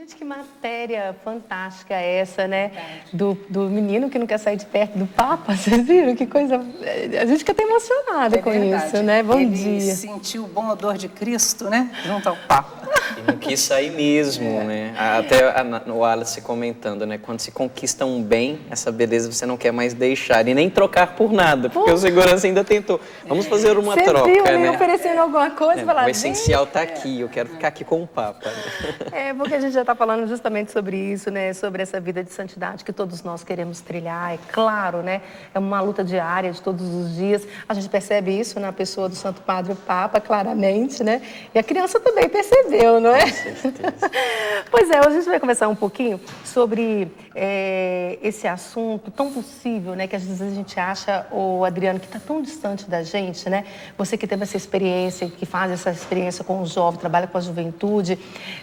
Gente, que matéria fantástica é essa, né? Do menino que não quer sair de perto do Papa. Vocês viram? Que coisa... A gente fica até emocionada com isso, né? Bom dia. Ele sentiu o bom odor de Cristo, né? Junto ao Papa. E não quis sair mesmo, né? Até o Wallace comentando, né? Quando se conquista um bem, essa beleza você não quer mais deixar e nem trocar por nada, porque o segurança ainda tentou. Vamos fazer uma troca, viu, né? Oferecendo alguma coisa, falar, o essencial está aqui, eu quero ficar aqui com o Papa. Porque a gente já está falando justamente sobre isso, né? Sobre essa vida de santidade que todos nós queremos trilhar. É claro, né? É uma luta diária de todos os dias. A gente percebe isso na pessoa do Santo Padre Papa, claramente, né? E a criança também percebeu, não é? Pois é, hoje a gente vai conversar um pouquinho sobre esse assunto tão possível, né? Que às vezes a gente acha, o Adriano, que está tão distante da gente, né? Você que teve essa experiência, que faz essa experiência com o jovem, trabalha com a juventude,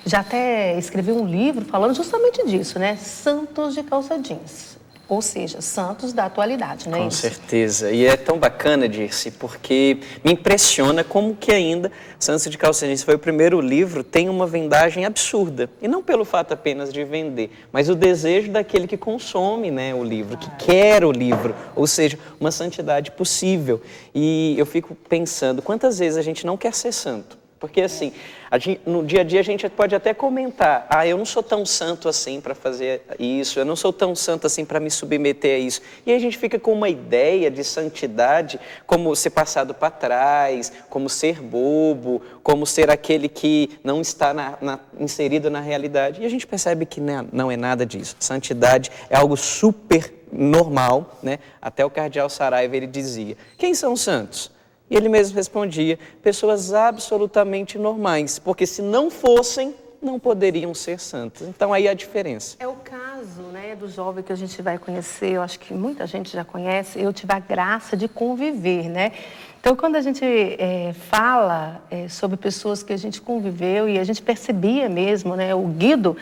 já até escreveu um livro falando justamente disso, né? Santos de calça jeans. Ou seja, santos da atualidade, não é Com isso? certeza. E é tão bacana, Dirce, porque me impressiona como que ainda Santos de Calça Jeans foi o primeiro livro, tem uma vendagem absurda. E não pelo fato apenas de vender, mas o desejo daquele que consome, né, o livro, que quer o livro. Ou seja, uma santidade possível. E eu fico pensando, quantas vezes a gente não quer ser santo? Porque assim, no dia a dia a gente pode até comentar, eu não sou tão santo assim para fazer isso, eu não sou tão santo assim para me submeter a isso. E aí a gente fica com uma ideia de santidade como ser passado para trás, como ser bobo, como ser aquele que não está inserido na realidade. E a gente percebe que não é nada disso. Santidade é algo super normal, né? Até o cardeal Saraiva ele dizia, quem são os santos? E ele mesmo respondia, pessoas absolutamente normais, porque se não fossem, não poderiam ser santos. Então aí a diferença. É o caso, né, do jovem que a gente vai conhecer, eu acho que muita gente já conhece, eu tive a graça de conviver, né? Então, quando a gente fala sobre pessoas que a gente conviveu e a gente percebia mesmo, né, o Guido,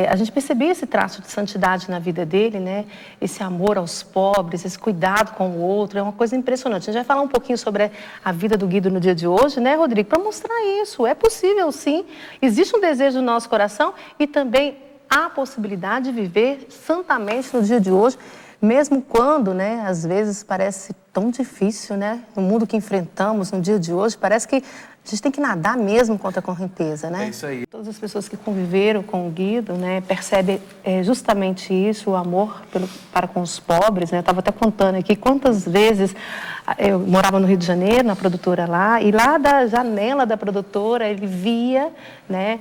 a gente percebia esse traço de santidade na vida dele, né? Esse amor aos pobres, esse cuidado com o outro, é uma coisa impressionante. A gente vai falar um pouquinho sobre a vida do Guido no dia de hoje, né, Rodrigo? Para mostrar isso, é possível sim, existe um desejo no nosso coração e também há a possibilidade de viver santamente no dia de hoje, mesmo quando, né, às vezes parece tão difícil, né? No mundo que enfrentamos no dia de hoje, parece que a gente tem que nadar mesmo contra a correnteza, né? É isso aí. Todas as pessoas que conviveram com o Guido, né, percebem justamente isso, o amor para com os pobres, né? Eu estava até contando aqui quantas vezes eu morava no Rio de Janeiro, na produtora lá, e lá da janela da produtora ele via, né,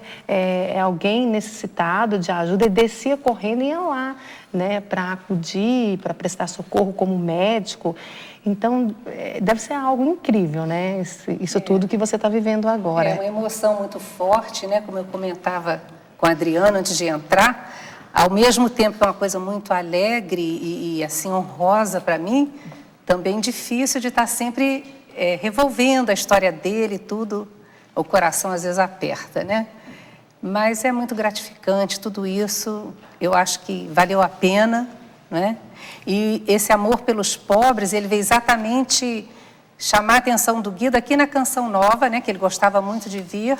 alguém necessitado de ajuda e descia correndo e ia lá, né, para acudir, para prestar socorro como médico. Então, deve ser algo incrível, né? Isso tudo que você está vivendo agora. É uma emoção muito forte, né? Como eu comentava com a Adriana antes de entrar. Ao mesmo tempo, é uma coisa muito alegre e assim, honrosa para mim. Também difícil de estar sempre revolvendo a história dele e tudo. O coração, às vezes, aperta, né? Mas é muito gratificante tudo isso. Eu acho que valeu a pena, não é? E esse amor pelos pobres, ele veio exatamente chamar a atenção do Guido aqui na Canção Nova, né, que ele gostava muito de vir.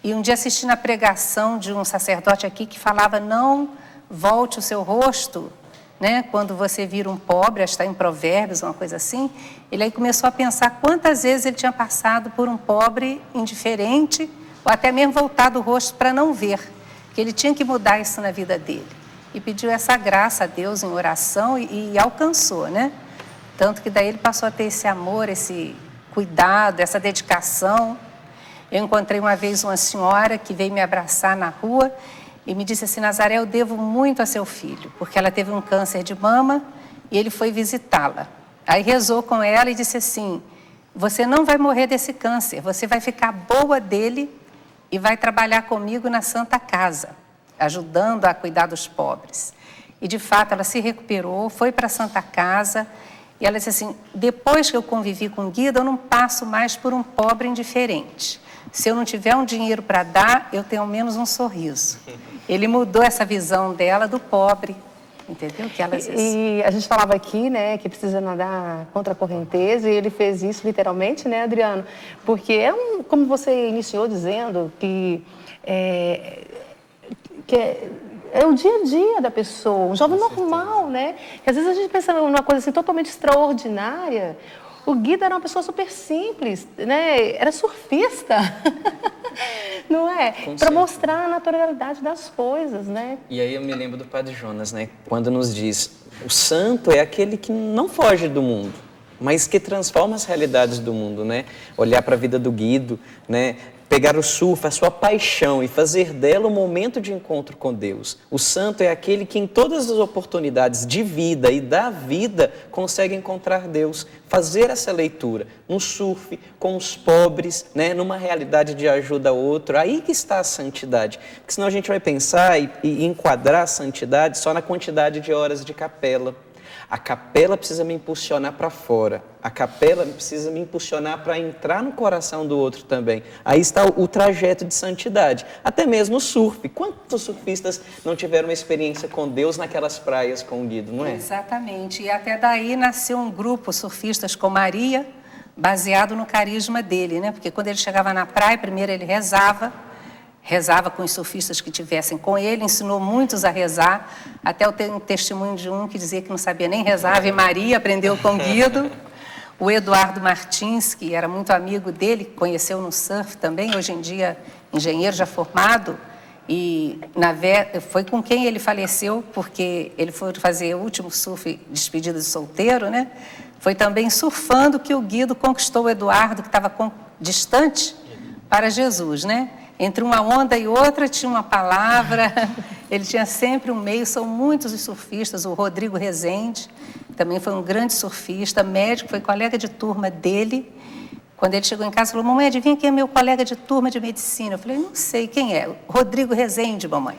E um dia assisti na pregação de um sacerdote aqui que falava, não volte o seu rosto, né, quando você vira um pobre, está em Provérbios, uma coisa assim. Ele aí começou a pensar quantas vezes ele tinha passado por um pobre indiferente, ou até mesmo voltado o rosto para não ver, que ele tinha que mudar isso na vida dele. E pediu essa graça a Deus em oração e alcançou, né? Tanto que daí ele passou a ter esse amor, esse cuidado, essa dedicação. Eu encontrei uma vez uma senhora que veio me abraçar na rua e me disse assim, Nazaré, eu devo muito a seu filho, porque ela teve um câncer de mama e ele foi visitá-la. Aí rezou com ela e disse assim, você não vai morrer desse câncer, você vai ficar boa dele e vai trabalhar comigo na Santa Casa, ajudando a cuidar dos pobres. E, de fato, ela se recuperou, foi para a Santa Casa, e ela disse assim, depois que eu convivi com o Guido, eu não passo mais por um pobre indiferente. Se eu não tiver um dinheiro para dar, eu tenho ao menos um sorriso. Ele mudou essa visão dela do pobre, entendeu? Que ela e a gente falava aqui, né, que precisa nadar contra a correnteza, e ele fez isso literalmente, né, Adriano? Porque como você iniciou dizendo, que que é o dia a dia da pessoa, um jovem normal, né? Que às vezes a gente pensa numa coisa assim totalmente extraordinária. O Guido era uma pessoa super simples, né? Era surfista, não é? Para mostrar a naturalidade das coisas, né? E aí eu me lembro do Padre Jonas, né? Quando nos diz, o santo é aquele que não foge do mundo, mas que transforma as realidades do mundo, né? Olhar para a vida do Guido, né? Pegar o surf, a sua paixão, e fazer dela um momento de encontro com Deus. O santo é aquele que em todas as oportunidades de vida e da vida consegue encontrar Deus. Fazer essa leitura no surf, com os pobres, né? Numa realidade de ajuda ao outro. Aí que está a santidade. Porque senão a gente vai pensar e enquadrar a santidade só na quantidade de horas de capela. A capela precisa me impulsionar para fora. A capela precisa me impulsionar para entrar no coração do outro também. Aí está o trajeto de santidade. Até mesmo o surf. Quantos surfistas não tiveram uma experiência com Deus naquelas praias com o Guido, não é? Exatamente. E até daí nasceu um grupo, Surfistas com Maria, baseado no carisma dele, né? Porque quando ele chegava na praia, primeiro ele rezava com os surfistas que tivessem com ele, ensinou muitos a rezar, até eu tenho um testemunho de um que dizia que não sabia nem rezar, Ave Maria, aprendeu com Guido. O Eduardo Martins, que era muito amigo dele, conheceu no surf também, hoje em dia engenheiro já formado, e foi com quem ele faleceu, porque ele foi fazer o último surf despedida de solteiro, né? Foi também surfando que o Guido conquistou o Eduardo, que estava distante, para Jesus, né? Entre uma onda e outra tinha uma palavra, ele tinha sempre um meio, são muitos os surfistas, o Rodrigo Rezende, também foi um grande surfista, médico, foi colega de turma dele. Quando ele chegou em casa, falou, mamãe, adivinha quem é meu colega de turma de medicina? Eu falei, não sei quem é, Rodrigo Rezende, mamãe.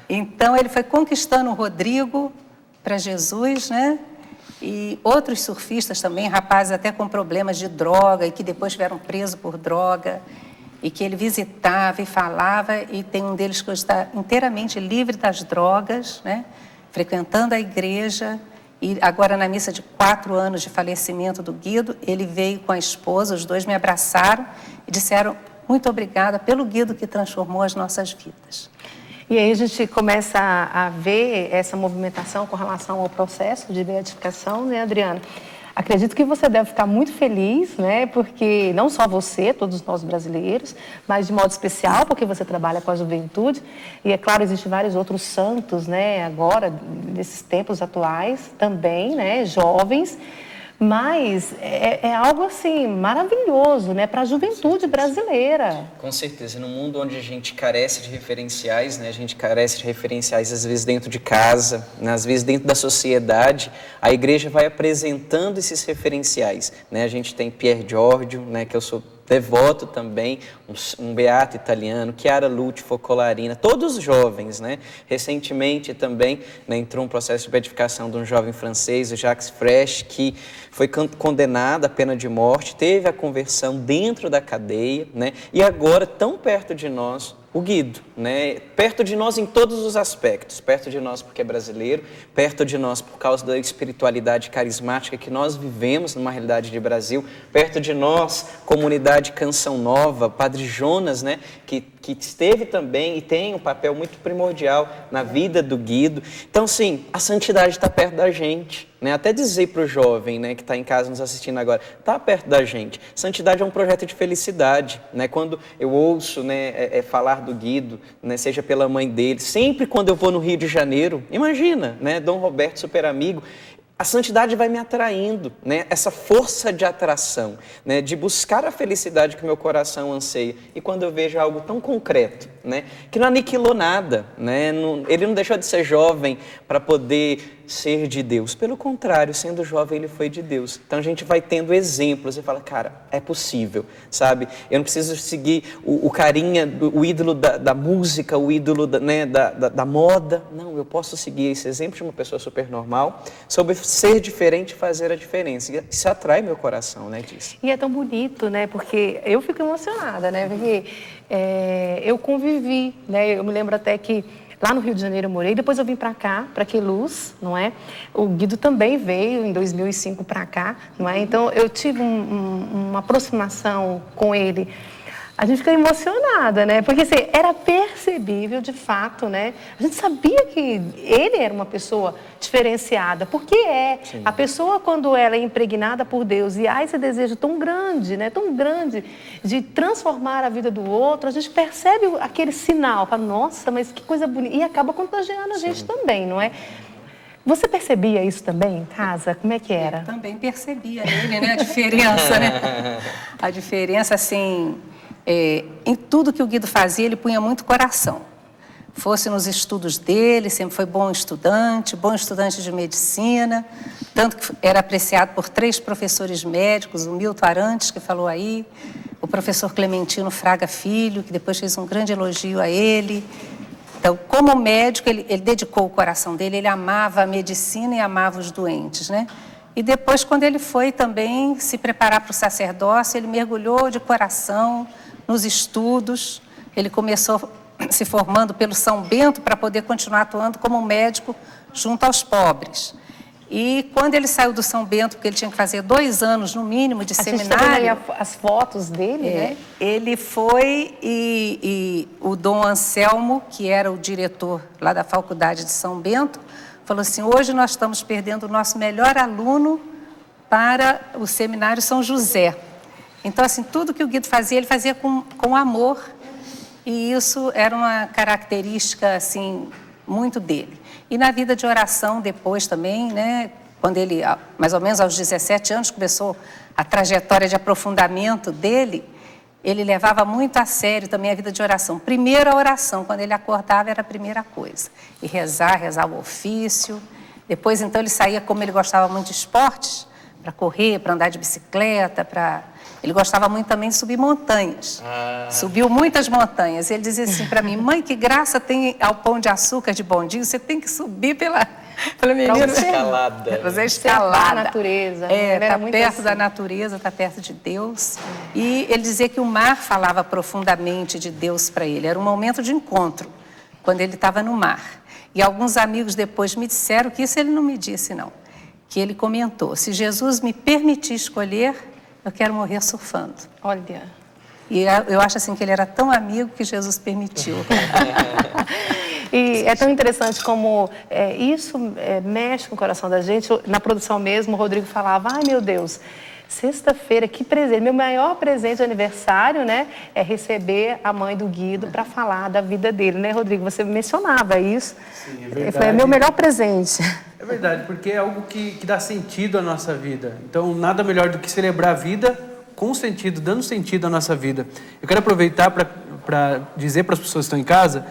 Então, ele foi conquistando o Rodrigo para Jesus, né? E outros surfistas também, rapazes até com problemas de droga e que depois tiveram presos por droga, e que ele visitava e falava, e tem um deles que hoje está inteiramente livre das drogas, né? Frequentando a igreja, e agora na missa de 4 anos de falecimento do Guido, ele veio com a esposa, os dois me abraçaram e disseram muito obrigada pelo Guido que transformou as nossas vidas. E aí a gente começa a ver essa movimentação com relação ao processo de beatificação, né, Adriana? Acredito que você deve ficar muito feliz, né? Porque não só você, todos nós brasileiros, mas de modo especial porque você trabalha com a juventude. E é claro, existem vários outros santos, né? Agora, nesses tempos atuais, também, né? Jovens. Mas é algo assim maravilhoso, né? Para a juventude brasileira. Com certeza. No mundo onde a gente carece de referenciais, né? A gente carece de referenciais às vezes dentro de casa, né? Às vezes dentro da sociedade, a igreja vai apresentando esses referenciais, né? A gente tem Pier Giorgio, né? Que eu sou devoto também, um beato italiano, Chiara Lute Focolarina, todos jovens, né? Recentemente também, né, entrou um processo de beatificação de um jovem francês, o Jacques Fresh, que foi condenado à pena de morte, teve a conversão dentro da cadeia, né? E agora, tão perto de nós, o Guido, né? Perto de nós em todos os aspectos, perto de nós porque é brasileiro, perto de nós por causa da espiritualidade carismática que nós vivemos numa realidade de Brasil, perto de nós, comunidade Canção Nova, Padre Jonas, né? Que esteve também e tem um papel muito primordial na vida do Guido. Então, sim, a santidade está perto da gente, né? Até dizer para o jovem, né, que está em casa nos assistindo agora, está perto da gente. Santidade é um projeto de felicidade, né? Quando eu ouço, né, falar do Guido, né, seja pela mãe dele, sempre quando eu vou no Rio de Janeiro, imagina, né, Dom Roberto, super amigo, a santidade vai me atraindo, né? Essa força de atração, né? De buscar a felicidade que o meu coração anseia. E quando eu vejo algo tão concreto, né? Que não aniquilou nada, né? Ele não deixou de ser jovem para poder ser de Deus. Pelo contrário, sendo jovem, ele foi de Deus. Então a gente vai tendo exemplos e fala, cara, é possível, sabe? Eu não preciso seguir o carinha, o ídolo da música, o ídolo da moda. Não, eu posso seguir esse exemplo de uma pessoa super normal, sobre ser diferente e fazer a diferença. Isso atrai meu coração, né, disso. E é tão bonito, né? Porque eu fico emocionada, né? Porque eu convivi, né? Eu me lembro até que lá no Rio de Janeiro eu morei, depois eu vim para cá, para Queluz, não é? O Guido também veio em 2005 para cá, não é? Então eu tive uma aproximação com ele A gente fica emocionada, né? Porque assim, era percebível, de fato, né? A gente sabia que ele era uma pessoa diferenciada, porque Sim. a pessoa, quando ela é impregnada por Deus e há esse desejo tão grande, né? Tão grande de transformar a vida do outro, a gente percebe aquele sinal, fala, nossa, mas que coisa bonita, e acaba contagiando a gente também, não é? Você percebia isso também em casa? Como é que era? Eu também percebia nele, né? A diferença, né? A diferença, assim, em tudo que o Guido fazia, ele punha muito coração. Fosse nos estudos dele, sempre foi bom estudante de medicina, tanto que era apreciado por 3 professores médicos, o Milton Arantes, que falou aí, o professor Clementino Fraga Filho, que depois fez um grande elogio a ele. Então, como médico, ele dedicou o coração dele, ele amava a medicina e amava os doentes, né? E depois, quando ele foi também se preparar para o sacerdócio, ele mergulhou de coração nos estudos, ele começou se formando pelo São Bento para poder continuar atuando como médico junto aos pobres. E quando ele saiu do São Bento, porque ele tinha que fazer 2 anos no mínimo de seminário... A gente tá vendo aí as fotos dele, né? Ele foi e o Dom Anselmo, que era o diretor lá da Faculdade de São Bento, falou assim, hoje nós estamos perdendo o nosso melhor aluno para o Seminário São José. Então, assim, tudo que o Guido fazia, ele fazia com amor, e isso era uma característica, assim, muito dele. E na vida de oração depois também, né, quando ele, mais ou menos aos 17 anos, começou a trajetória de aprofundamento dele, ele levava muito a sério também a vida de oração. Primeiro a oração, quando ele acordava era a primeira coisa. E rezar o ofício. Depois, então, ele saía, como ele gostava muito de esportes, para correr, para andar de bicicleta, Ele gostava muito também de subir montanhas. Subiu muitas montanhas. Ele dizia assim para mim, mãe, que graça tem ao Pão de Açúcar de Bondinho, você tem que subir pela menina. Escalada. Fazer escalada. A natureza. Está perto assim da natureza, está perto de Deus. E ele dizia que o mar falava profundamente de Deus para ele. Era um momento de encontro, quando ele estava no mar. E alguns amigos depois me disseram que isso ele não me disse, não. Que ele comentou, se Jesus me permitir escolher, eu quero morrer surfando. Olha. E eu acho assim que ele era tão amigo que Jesus permitiu. E é tão interessante como isso mexe com o coração da gente. Na produção mesmo, o Rodrigo falava, ai meu Deus, sexta-feira, que presente. Meu maior presente de aniversário, né, é receber a mãe do Guido para falar da vida dele, né, Rodrigo? Você mencionava isso. Sim, é verdade. Foi meu melhor presente. É verdade, porque é algo que dá sentido à nossa vida. Então, nada melhor do que celebrar a vida com sentido, dando sentido à nossa vida. Eu quero aproveitar para dizer para as pessoas que estão em casa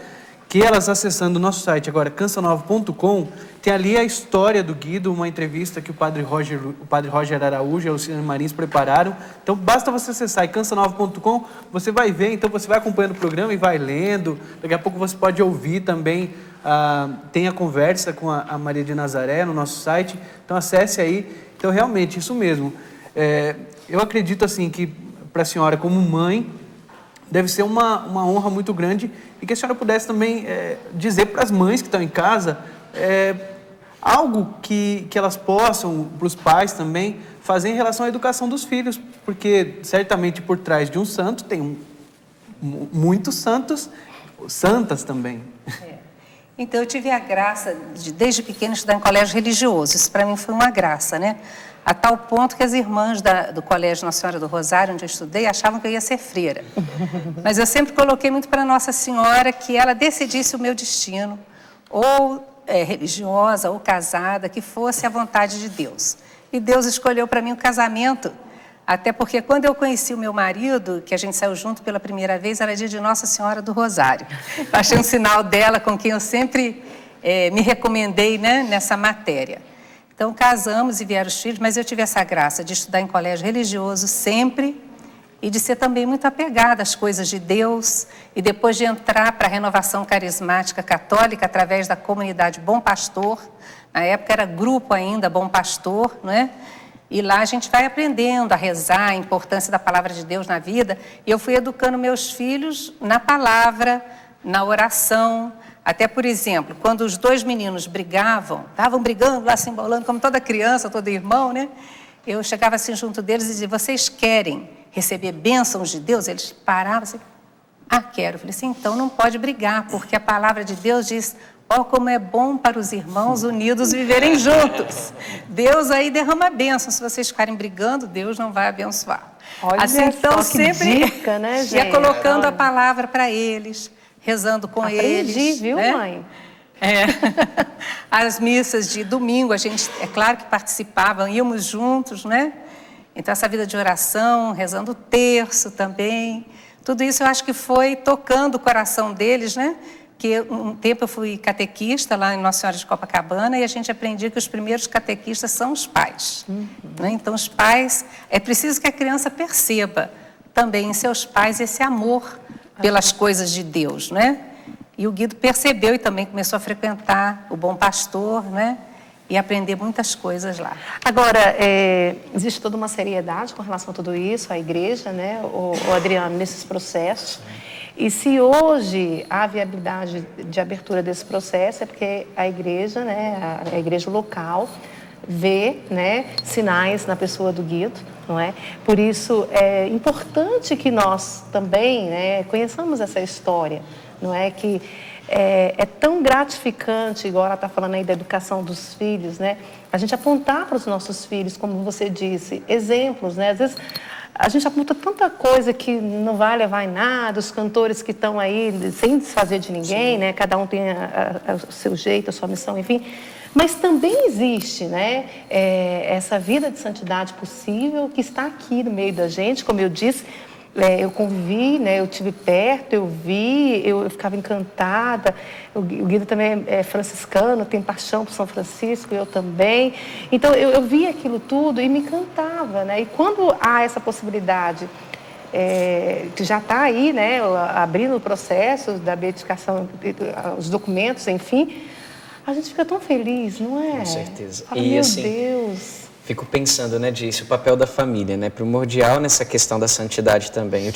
que elas acessando o nosso site agora, cancionova.com, tem ali a história do Guido, uma entrevista que o Padre Roger Araújo e a Luciana Marins prepararam. Então, basta você acessar e cancionova.com, você vai ver, então você vai acompanhando o programa e vai lendo. Daqui a pouco você pode ouvir também, tem a conversa com a Maria de Nazaré no nosso site. Então, acesse aí. Então, realmente, isso mesmo. Eu acredito, assim, que para a senhora, como mãe, deve ser uma honra muito grande e que a senhora pudesse também dizer para as mães que estão em casa algo que elas possam, para os pais também, fazer em relação à educação dos filhos, porque certamente por trás de um santo tem muitos santas também. Então, eu tive a graça de, desde pequena, estudar em colégio religioso. Isso para mim foi uma graça, né? A tal ponto que as irmãs do Colégio Nossa Senhora do Rosário, onde eu estudei, achavam que eu ia ser freira. Mas eu sempre coloquei muito para Nossa Senhora que ela decidisse o meu destino, ou religiosa, ou casada, que fosse a vontade de Deus. E Deus escolheu para mim o casamento, até porque quando eu conheci o meu marido, que a gente saiu junto pela primeira vez, era dia de Nossa Senhora do Rosário. Eu achei um sinal dela com quem eu sempre me recomendei, né, nessa matéria. Então, casamos e vieram os filhos, mas eu tive essa graça de estudar em colégio religioso sempre e de ser também muito apegada às coisas de Deus e depois de entrar para a renovação carismática católica através da comunidade Bom Pastor. Na época era grupo ainda, Bom Pastor, não é? E lá a gente vai aprendendo a rezar, a importância da palavra de Deus na vida. E eu fui educando meus filhos na palavra, na oração. Até, por exemplo, quando os 2 meninos brigavam, estavam brigando lá, se embolando, como toda criança, todo irmão, né? Eu chegava assim junto deles e dizia, vocês querem receber bênçãos de Deus, eles paravam assim, quero. Eu falei assim, então não pode brigar, porque a palavra de Deus diz, como é bom para os irmãos unidos viverem juntos. Deus aí derrama bênção. Se vocês ficarem brigando, Deus não vai abençoar. Olha assim, então, sempre dica, né, gente? ia colocando a palavra para eles, rezando com eles. Aprendi, viu, né? mãe? As missas de domingo, a gente, é claro que participavam, íamos juntos, né? Então, essa vida de oração, rezando o terço também. Tudo isso eu acho que foi tocando o coração deles, né? Que um tempo eu fui catequista lá em Nossa Senhora de Copacabana e a gente aprendia que os primeiros catequistas são os pais. Né? Então, os pais, é preciso que a criança perceba também em seus pais esse amor pelas coisas de Deus, né? E o Guido percebeu e também começou a frequentar o Bom Pastor, né? E aprender muitas coisas lá. Agora, existe toda uma seriedade com relação a tudo isso, a igreja, né, o Adriano, nesses processos. E se hoje há viabilidade de abertura desse processo, é porque a igreja, né, a igreja local, vê, né, sinais na pessoa do Guido, não é? Por isso é importante que nós também, né, conheçamos essa história, não é? Que é tão gratificante, igual ela está falando aí da educação dos filhos, né? A gente apontar para os nossos filhos, como você disse, exemplos, né? Às vezes a gente aponta tanta coisa que não vai levar em nada, os cantores que estão aí sem desfazer de ninguém, né? Cada um tem o seu jeito, a sua missão, enfim. Mas também existe, né? Essa vida de santidade possível que está aqui no meio da gente, como eu disse. Eu convivi, né? Eu estive perto, eu vi, eu ficava encantada. O Guido também é franciscano, tem paixão por São Francisco, eu também. Então, eu vi aquilo tudo e me encantava, né? E quando há essa possibilidade, que já está aí, né? Abrindo o processo da beatificação, os documentos, enfim, a gente fica tão feliz, não é? Com certeza. Fala, meu Deus... Fico pensando, né, disso, o papel da família, né, primordial nessa questão da santidade também.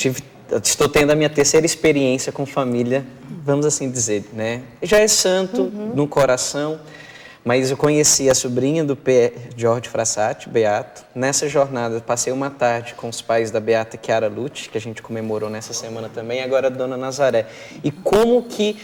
Estou tendo a minha terceira experiência com família, vamos assim dizer, né. Já é santo no coração, mas eu conheci a sobrinha do Jorge Frassati, Beato. Nessa jornada, passei uma tarde com os pais da Beata Chiara Lute, que a gente comemorou nessa semana também, agora a Dona Nazaré. E como que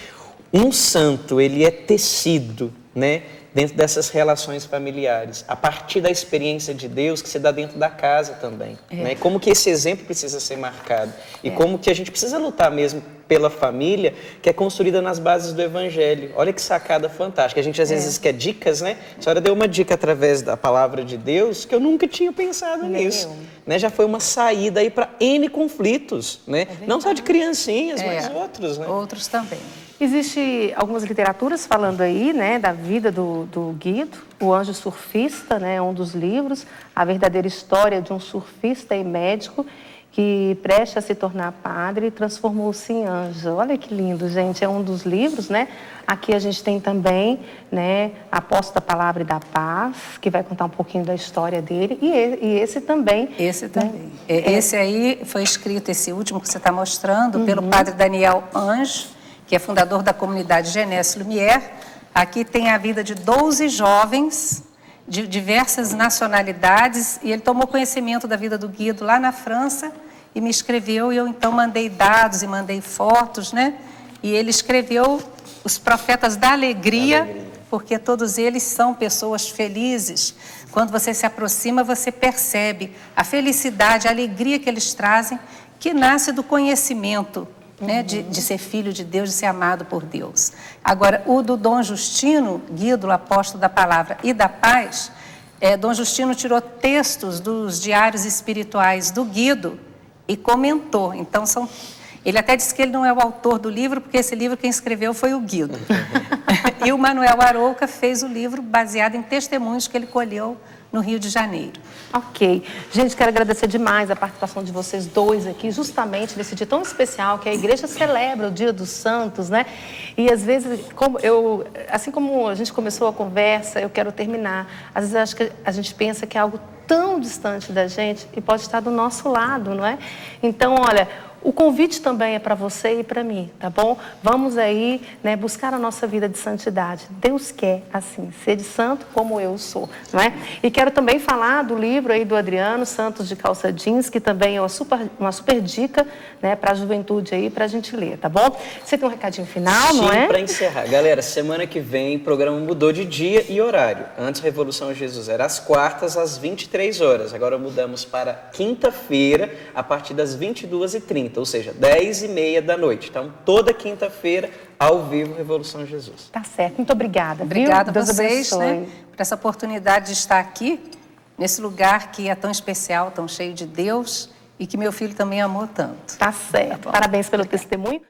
um santo, ele é tecido, né, dentro dessas relações familiares, a partir da experiência de Deus que se dá dentro da casa também. Né? Como que esse exemplo precisa ser marcado e como que a gente precisa lutar mesmo pela família que é construída nas bases do Evangelho. Olha que sacada fantástica. A gente às vezes quer dicas, né? A senhora deu uma dica através da palavra de Deus que eu nunca tinha pensado nisso. Né? Já foi uma saída aí para N conflitos, né? Não só de criancinhas, mas outros. Né? Outros também. Existe algumas literaturas falando aí, né, da vida do Guido. O Anjo Surfista, né, é um dos livros. A verdadeira história de um surfista e médico que, prestes a se tornar padre, transformou-se em anjo. Olha que lindo, gente. É um dos livros, né? Aqui a gente tem também, né, Apóstolo da Palavra e da Paz, que vai contar um pouquinho da história dele. E esse também. Esse também. Né? Esse aí foi escrito, esse último que você está mostrando, pelo padre Daniel Anjo, que é fundador da comunidade Jeunesse Lumière. Aqui tem a vida de 12 jovens de diversas nacionalidades e ele tomou conhecimento da vida do Guido lá na França e me escreveu e eu então mandei dados e mandei fotos, né? E ele escreveu os profetas da alegria, porque todos eles são pessoas felizes. Quando você se aproxima, você percebe a felicidade, a alegria que eles trazem, que nasce do conhecimento, né, de ser filho de Deus, de ser amado por Deus. Agora, o do Dom Justino, Guido, o apóstolo da palavra e da paz, Dom Justino tirou textos dos diários espirituais do Guido e comentou. Então, ele até disse que ele não é o autor do livro, porque esse livro quem escreveu foi o Guido. E o Manuel Arouca fez o livro baseado em testemunhos que ele colheu no Rio de Janeiro. Ok. Gente, quero agradecer demais a participação de vocês dois aqui, justamente nesse dia tão especial que a igreja celebra o Dia dos Santos, né? E às vezes, assim como a gente começou a conversa, eu quero terminar. Às vezes acho que a gente pensa que é algo tão distante da gente e pode estar do nosso lado, não é? Então, olha, o convite também é para você e para mim, tá bom? Vamos aí, né, buscar a nossa vida de santidade. Deus quer, assim, ser de santo como eu sou, não é? E quero também falar do livro aí do Adriano, Santos de Calça Jeans, que também é uma super dica, né, para a juventude aí, para a gente ler, tá bom? Você tem um recadinho final, não é? Sim, para encerrar. Galera, semana que vem o programa mudou de dia e horário. Antes, Revolução Jesus era às quartas, às 23 horas. Agora mudamos para quinta-feira, a partir das 22h30, ou seja, 10h30 da noite. Então, toda quinta-feira, ao vivo, Revolução Jesus. Tá certo, muito obrigada. Obrigada a Deus vocês, abençoe. né, por essa oportunidade de estar aqui, nesse lugar que é tão especial, tão cheio de Deus, e que meu filho também amou tanto. Tá certo. Parabéns pelo testemunho.